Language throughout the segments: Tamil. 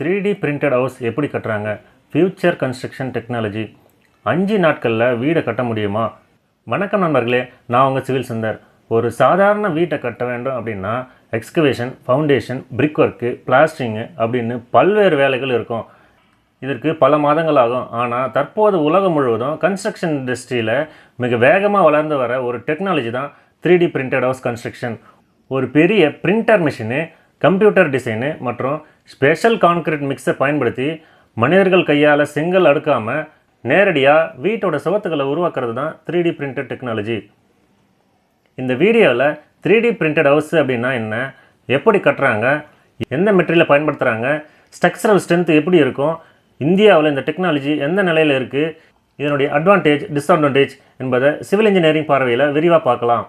3D printed house எப்படி கட்டுறாங்க? ஃபியூச்சர் கன்ஸ்ட்ரக்ஷன் டெக்னாலஜி 5 நாட்களில் வீடை கட்ட முடியுமா? வணக்கம் நண்பர்களே, நான் உங்கள் சிவில் சுந்தர். ஒரு சாதாரண வீட்டை கட்ட வேண்டும் அப்படின்னா எக்ஸ்கவேஷன், ஃபவுண்டேஷன், பிரிக் ஒர்க்கு, பிளாஸ்டரிங்கு அப்படின்னு பல்வேறு வேலைகள் இருக்கும். இதற்கு பல மாதங்கள் ஆகும். ஆனால் தற்போது உலகம் முழுவதும் கன்ஸ்ட்ரக்ஷன் இண்டஸ்ட்ரியில் மிக வேகமாக வளர்ந்து வர ஒரு டெக்னாலஜி தான் 3D printed house கன்ஸ்ட்ரக்ஷன். ஒரு பெரிய பிரிண்டர் மிஷினு, கம்ப்யூட்டர் டிசைனு மற்றும் ஸ்பெஷல் கான்கிரீட் மிக்ஸை பயன்படுத்தி மனிதர்கள் கையால் செங்கல் அடுக்காமல் நேரடியாக வீட்டோட சுவத்துக்களை உருவாக்குறது தான் 3D printed டெக்னாலஜி. இந்த வீடியோவில் 3D printed house அப்படின்னா என்ன, எப்படி கட்டுறாங்க, எந்த மெட்டீரியலை பயன்படுத்துகிறாங்க, ஸ்ட்ரக்சரல் ஸ்ட்ரென்த் எப்படி இருக்கும், இந்தியாவில் இந்த டெக்னாலஜி எந்த நிலையில் இருக்குது, இதனுடைய அட்வான்டேஜ், டிஸ்அட்வான்டேஜ் என்பதை சிவில் இன்ஜினியரிங் பார்வையில் விரிவாக பார்க்கலாம்.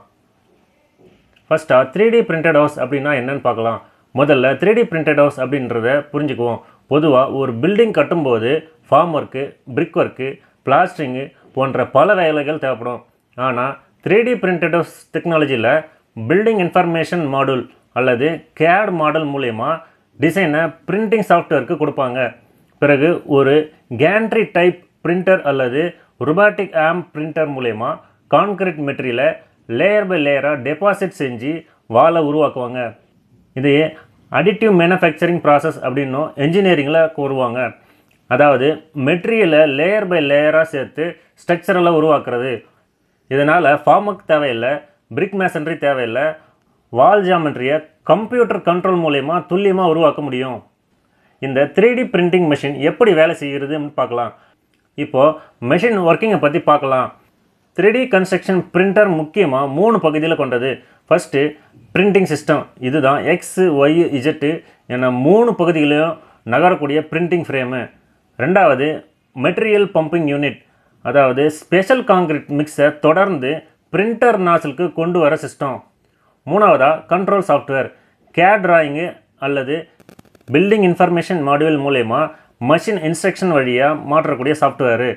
ஃபஸ்ட்டாக 3D printed house அப்படின்னா என்னன்னு பார்க்கலாம். முதல்ல 3D printed house அப்படின்றத புரிஞ்சுக்குவோம். பொதுவாக ஒரு பில்டிங் கட்டும்போது ஃபார்ம் ஒர்க்கு, பிரிக் ஒர்க்கு, பிளாஸ்டரிங்கு போன்ற பல வேலைகள் தேவைப்படும். ஆனால் 3D printed house டெக்னாலஜியில் பில்டிங் இன்ஃபர்மேஷன் மாடியூல் அல்லது கேட் மாடல் மூலயமா டிசைனை பிரிண்டிங் சாஃப்ட்வேருக்கு கொடுப்பாங்க. பிறகு ஒரு கேண்ட்ரி டைப் பிரிண்டர் அல்லது ரொபாட்டிக் ஆம் பிரிண்டர் மூலயமா கான்கிரீட் மெட்டீரியலை லேயர் பை லேயராக டெபாசிட் செஞ்சு வாலை உருவாக்குவாங்க. இதையே அடிட்டிவ் மேனுஃபேக்சரிங் ப்ராசஸ் அப்படின்னும் என்ஜினியரிங்கில் கூறுவாங்க. அதாவது மெட்டீரியலை லேயர் பை லேயராக சேர்த்து ஸ்ட்ரக்சரெல்லாம் உருவாக்குறது. இதனால் ஃபார்ம் ஒர்க் தேவையில்லை, பிரிக் மேசன்ட்ரி தேவையில்லை, வால் ஜாமெட்ரியை கம்ப்யூட்டர் கண்ட்ரோல் மூலயமா துல்லியமாக உருவாக்க முடியும். இந்த 3D பிரிண்டிங் மெஷின் எப்படி வேலை செய்கிறதுன்னு பார்க்கலாம். இப்போது மெஷின் ஒர்க்கிங்கை பற்றி பார்க்கலாம். 3D கன்ஸ்ட்ரக்ஷன் பிரிண்டர் முக்கியமாக 3 பகுதியில் கொண்டது. ஃபஸ்ட்டு பிரிண்டிங் சிஸ்டம், இதுதான் எக்ஸ், ஒய், இஜெட்டு என 3 பகுதிகளையும் நகரக்கூடிய பிரிண்டிங் ஃப்ரேமு. ரெண்டாவது மெட்டீரியல் பம்பிங் யூனிட், அதாவது ஸ்பெஷல் கான்கிரீட் மிக்ஸை தொடர்ந்து பிரிண்டர் நாசிலுக்கு கொண்டு வர சிஸ்டம். மூணாவதாக கண்ட்ரோல் சாஃப்ட்வேர், கேட் டிராயிங்கு அல்லது பில்டிங் இன்ஃபர்மேஷன் மாடியூல் மூலயமா மஷின் இன்ஸ்ட்ரக்ஷன் வழியாக மாற்றக்கூடிய சாஃப்ட்வேரு.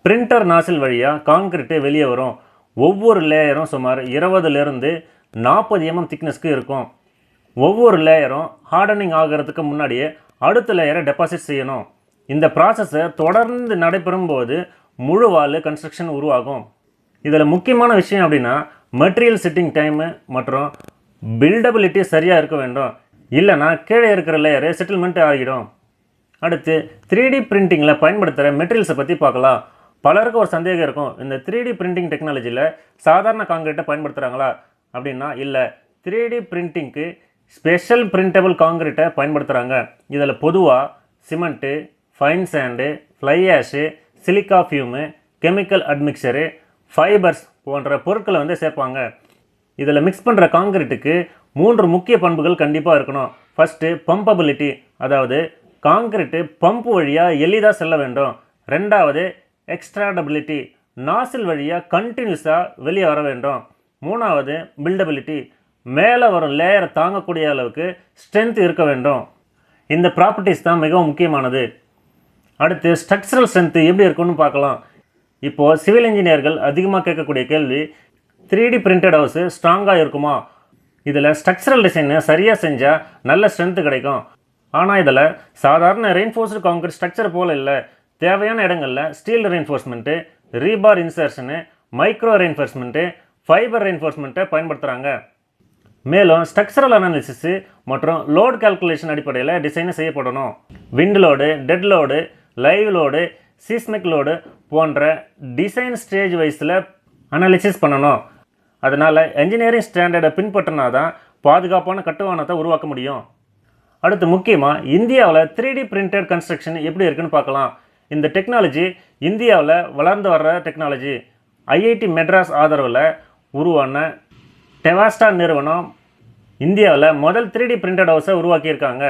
பிரிண்டர் நாசில் வழியாக கான்கிரீட்டு வெளியே வரும். ஒவ்வொரு லேயரும் சுமார் 20லேருந்து 40 mm திக்னஸ்க்கு இருக்கும். ஒவ்வொரு லேயரும் ஹார்டனிங் ஆகிறதுக்கு முன்னாடியே அடுத்த லேயரை டெபாசிட் செய்யணும். இந்த ப்ராசஸை தொடர்ந்து நடைபெறும் போது முழு வால் கன்ஸ்ட்ரக்ஷன் உருவாகும். இதில் முக்கியமான விஷயம் அப்படின்னா மெட்டீரியல் சிட்டிங் டைமு மற்றும் பில்டபிலிட்டி சரியாக இருக்க வேண்டும். இல்லைனா கீழே இருக்கிற லேயரு செட்டில்மெண்ட் ஆகிடும். அடுத்து 3D பிரிண்டிங்கில் பயன்படுத்துகிற மெட்டீரியல்ஸை பற்றி பார்க்கலாம். பலருக்கு ஒரு சந்தேகம் இருக்கும், இந்த 3D பிரிண்டிங் டெக்னாலஜியில் சாதாரண காங்கிரீட்டை பயன்படுத்துகிறாங்களா அப்படின்னா இல்லை. 3D பிரிண்டிங்க்கு ஸ்பெஷல் பிரிண்டபிள் காங்கிரீட்டை பயன்படுத்துகிறாங்க. இதில் பொதுவாக cement, fine sand, fly ash, silica fume, chemical admixture, fibres போன்ற பொருட்களை சேர்ப்பாங்க. இதில் மிக்ஸ் பண்ணுற காங்கிரீட்டுக்கு 3 முக்கிய பண்புகள் கண்டிப்பாக இருக்கணும். ஃபஸ்ட்டு பம்பபிலிட்டி, அதாவது காங்கிரீட்டு பம்ப் வழியாக எளிதாக செல்ல வேண்டும். ரெண்டாவது எக்ஸ்ட்ராடபிலிட்டி, நாசில் வழியாக கண்டினியூஸாக வெளியே வர வேண்டும். மூணாவது பில்டபிலிட்டி, மேலே வரும் லேயரை தாங்கக்கூடிய அளவுக்கு ஸ்ட்ரென்த் இருக்க வேண்டும். இந்த ப்ராப்பர்ட்டிஸ் தான் மிகவும் முக்கியமானது. அடுத்து ஸ்ட்ரக்சரல் ஸ்ட்ரென்த்து எப்படி இருக்குன்னு பார்க்கலாம். இப்போது சிவில் இன்ஜினியர்கள் அதிகமாக கேட்கக்கூடிய கேள்வி, 3D printed ஹவுஸு ஸ்ட்ராங்காக இருக்குமா? இதில் ஸ்ட்ரக்சரல் டிசைனை சரியாக செஞ்சால் நல்ல ஸ்ட்ரென்த்து கிடைக்கும். ஆனால் இதில் சாதாரண ரெயின்ஃபோர்ஸ்டு கான்கிரீட் ஸ்ட்ரக்சர் போல் இல்லை. தேவையான இடங்களில் steel reinforcement, rebar insertion, micro reinforcement, fibre ரெயின்ஃபோர்ஸ்மெண்ட்டை பயன்படுத்துகிறாங்க. மேலும் ஸ்ட்ரக்சரல் அனாலிசிஸு மற்றும் லோடு கால்குலேஷன் அடிப்படையில் டிசைனை செய்யப்படணும். Wind load, dead load, live load, seismic load போன்ற டிசைன் ஸ்டேஜ் வைஸில் அனாலிசிஸ் பண்ணணும். அதனால் என்ஜினியரிங் ஸ்டாண்டர்டை பின்பற்றினா தான் பாதுகாப்பான கட்டுமானத்தை உருவாக்க முடியும். அடுத்து முக்கியமாக இந்தியாவில் 3D printed கன்ஸ்ட்ரக்ஷன் எப்படி இருக்குன்னு பார்க்கலாம். இந்த டெக்னாலஜி இந்தியாவில் வளர்ந்து வர்ற டெக்னாலஜி. ஐஐடி மெட்ராஸ் ஆதரவில் உருவான டெவாஸ்டா நிறுவனம் இந்தியாவில் முதல் 3D printed ஹவுஸை உருவாக்கியிருக்காங்க.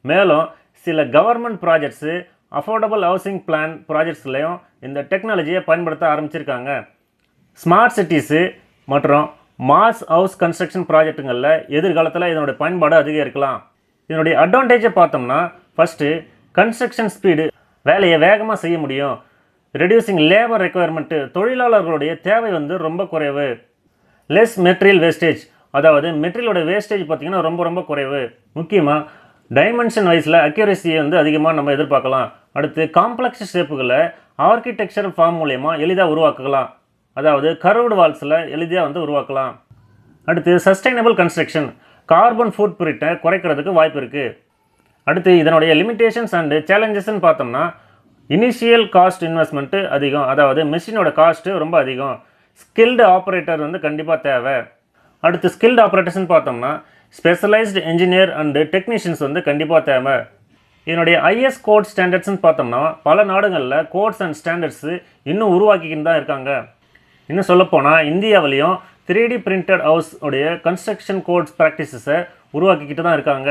மேலும் சில government projects, affordable housing plan ப்ராஜெக்ட்ஸ்லையும் இந்த டெக்னாலஜியை பயன்படுத்த ஆரம்பிச்சிருக்காங்க. ஸ்மார்ட் சிட்டிஸு மற்றும் மாஸ் ஹவுஸ் கன்ஸ்ட்ரக்ஷன் ப்ராஜெக்ட்டுங்களில் எதிர்காலத்தில் இதனுடைய பயன்பாடு அதிகரிக்கலாம். இதனுடைய அட்வான்டேஜை பார்த்தோம்னா, ஃபஸ்ட்டு கன்ஸ்ட்ரக்ஷன் ஸ்பீடு, வேலையை வேகமாக செய்ய முடியும். ரெடியூசிங் லேபர் ரெக்குயர்மெண்ட்டு, தொழிலாளர்களுடைய தேவை ரொம்ப குறைவு. லெஸ் மெட்டீரியல் வேஸ்டேஜ், அதாவது மெட்டீரியலோட வேஸ்டேஜ் பார்த்திங்கன்னா ரொம்ப குறைவு. முக்கியமாக டைமென்ஷன் வைஸில் அக்யூரஸியை வந்து அதிகமாக நம்ம எதிர்பார்க்கலாம். அடுத்து காம்ப்ளெக்ஸ் ஷேப்புகளை ஆர்கிடெக்சரல் ஃபார்ம் மூலயமா எளிதாக உருவாக்கலாம். அதாவது கர்வ்டு வால்ஸில் எளிதாக வந்து உருவாக்கலாம். அடுத்து சஸ்டைனபிள் கன்ஸ்ட்ரக்ஷன், கார்பன் ஃபுட் பிரிண்ட்டை குறைக்கிறதுக்கு வாய்ப்பு இருக்குது. அடுத்து இதனுடைய லிமிட்டேஷன்ஸ் அண்டு சேலஞ்சஸ்ன்னு பார்த்தோம்னா இனிஷியல் காஸ்ட் இன்வெஸ்ட்மெண்ட்டு அதிகம், அதாவது மெஷினோட காஸ்ட்டு ரொம்ப அதிகம். ஸ்கில்டு ஆப்ரேட்டர் வந்து கண்டிப்பாக தேவை. அடுத்து ஸ்கில்டு ஆப்ரேட்டர்ஸ்ன்னு பார்த்தோம்னா ஸ்பெஷலைஸ்டு இன்ஜினியர் அண்டு டெக்னீஷியன்ஸ் வந்து கண்டிப்பாக தேவை. இதனுடைய ஐஎஸ் கோட் ஸ்டாண்டர்ட்ஸ்ன்னு பார்த்தோம்னா பல நாடுகளில் கோட்ஸ் அண்ட் ஸ்டாண்டர்ட்ஸு இன்னும் உருவாக்கிக்கிட்டு தான் இருக்காங்க. இன்னும் சொல்லப்போனால் இந்தியாவிலையும் 3D பிரிண்டட் ஹவுஸ் உடைய கன்ஸ்ட்ரக்ஷன் கோட்ஸ் ப்ராக்டிசஸை உருவாக்கிக்கிட்டு தான் இருக்காங்க.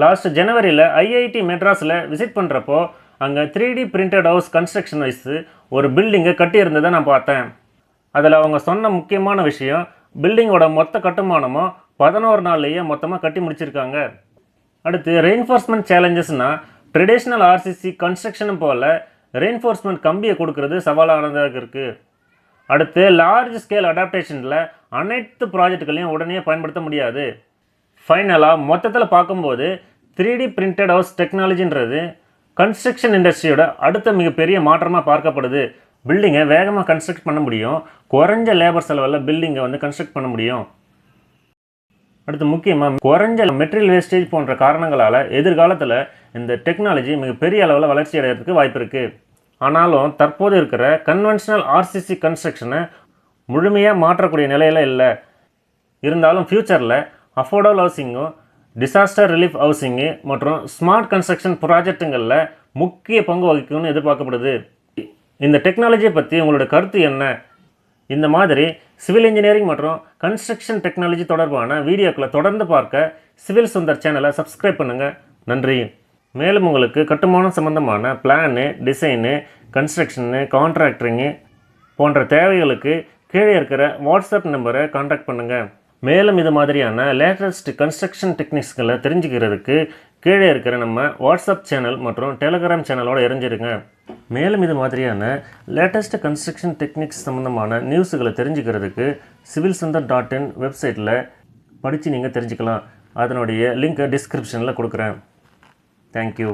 லாஸ்ட் ஜனவரியில் ஐஐடி மெட்ராஸில் விசிட் பண்ணுறப்போ அங்கே 3D printed house construction wise ஒரு பில்டிங்கை கட்டியிருந்ததை நான் பார்த்தேன். அதில் அவங்க சொன்ன முக்கியமான விஷயம், பில்டிங்கோட மொத்த கட்டுமானமும் 11 நாள்லேயே மொத்தமாக கட்டி முடிச்சிருக்காங்க. அடுத்து ரெயின்ஃபோர்ஸ்மெண்ட் சேலஞ்சஸ்னால் ட்ரெடிஷ்னல் ஆர்சிசி கன்ஸ்ட்ரக்ஷனும் போல் ரெயின்ஃபோர்ஸ்மெண்ட் கம்பியை கொடுக்கறது சவாலானதாக இருக்குது. அடுத்து லார்ஜ் ஸ்கேல் அடாப்டேஷனில் அனைத்து ப்ராஜெக்டுகளையும் உடனே பயன்படுத்த முடியாது. ஃபைனலாக மொத்தத்தில் பார்க்கும்போது 3D பிரிண்டட் ஹவுஸ் டெக்னாலஜின்றது கன்ஸ்ட்ரக்ஷன் இண்டஸ்ட்ரியோட அடுத்த மிகப்பெரிய மாற்றமாக பார்க்கப்படுது. பில்டிங்கை வேகமாக கன்ஸ்ட்ரக்ட் பண்ண முடியும், குறைஞ்ச லேபர் செலவில் பில்டிங்கை வந்து கன்ஸ்ட்ரக்ட் பண்ண முடியும். அடுத்து முக்கியமாக குறைஞ்ச மெட்டீரியல் வேஸ்டேஜ் போன்ற காரணங்களால் எதிர்காலத்தில் இந்த டெக்னாலஜி மிகப்பெரிய அளவில் வளர்ச்சி அடைகிறதுக்கு வாய்ப்பு இருக்குது. ஆனாலும் தற்போது இருக்கிற கன்வென்ஷனல் ஆர்சிசி கன்ஸ்ட்ரக்ஷனை முழுமையாக மாற்றக்கூடிய நிலையில் இல்லை. இருந்தாலும் ஃப்யூச்சரில் அஃபோர்டபுள் ஹவுசிங்கும் டிசாஸ்டர் ரிலீஃப் ஹவுசிங்கு மற்றும் ஸ்மார்ட் கன்ஸ்ட்ரக்ஷன் ப்ராஜெக்ட்டுங்களில் முக்கிய பங்கு வகிக்கும்னு எதிர்பார்க்கப்படுது. இந்த டெக்னாலஜியை பற்றி உங்களோட கருத்து என்ன? இந்த மாதிரி சிவில் இன்ஜினியரிங் மற்றும் கன்ஸ்ட்ரக்ஷன் டெக்னாலஜி தொடர்பான வீடியோக்களை தொடர்ந்து பார்க்க சிவில் சுந்தர் சேனலை சப்ஸ்கிரைப் பண்ணுங்கள். நன்றி. மேலும் உங்களுக்கு கட்டுமானம் சம்பந்தமான பிளானு, டிசைனு, கன்ஸ்ட்ரக்ஷனு, கான்ட்ராக்டரிங்கு போன்ற தேவைகளுக்கு கீழே இருக்கிற வாட்ஸ்அப் நம்பரை கான்டாக்ட் பண்ணுங்கள். மேலும் இது மாதிரியான லேட்டஸ்ட் கன்ஸ்ட்ரக்ஷன் டெக்னிக்ஸ்களை தெரிஞ்சுக்கிறதுக்கு கீழே இருக்கிற நம்ம வாட்ஸ்அப் சேனல் மற்றும் டெலிகிராம் சேனலோடு இணைஞ்சிருங்க. மேலும் இது மாதிரியான லேட்டஸ்ட் கன்ஸ்ட்ரக்ஷன் டெக்னிக்ஸ் சம்மந்தமான நியூஸுகளை தெரிஞ்சுக்கிறதுக்கு civilsundar.in வெப்சைட்டில் படித்து நீங்கள் தெரிஞ்சுக்கலாம். அதனுடைய லிங்க்கை டிஸ்கிரிப்ஷனில் கொடுக்குறேன். தேங்க்யூ.